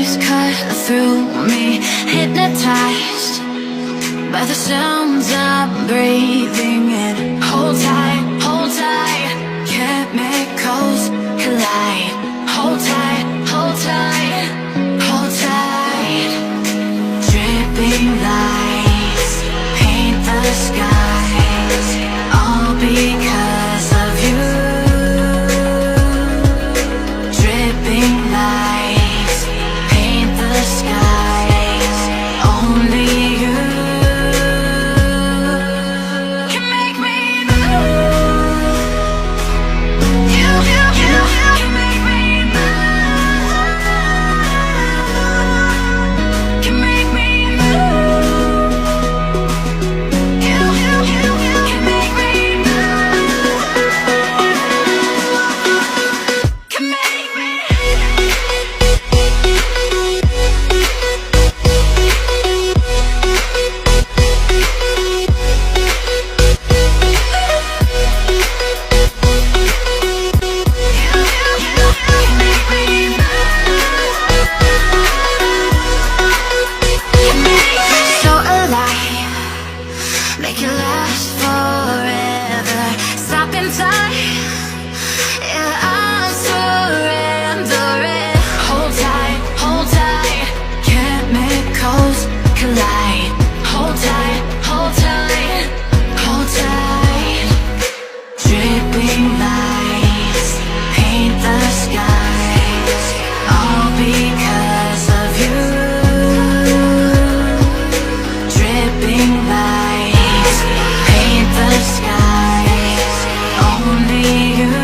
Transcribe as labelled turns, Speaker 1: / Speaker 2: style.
Speaker 1: waves cut through me, hypnotized by the sounds I'm breathing in. Hold tight, chemicals collide. Hold tight, hold tight, hold tight. Dripping lights paint the skies, all because of you. Dripping lights paint the skies, only you can make me move. You can make me move. Can make me move. You can make me move. Can make me. So alive, make it last forever. Stop in time, yeah, I'm surrendering. Hold tight, chemicals collide. Hold tight, hold tight, hold tight. Dripping lights paint the skies, all because of you. Dripping lights paint the skies, only you.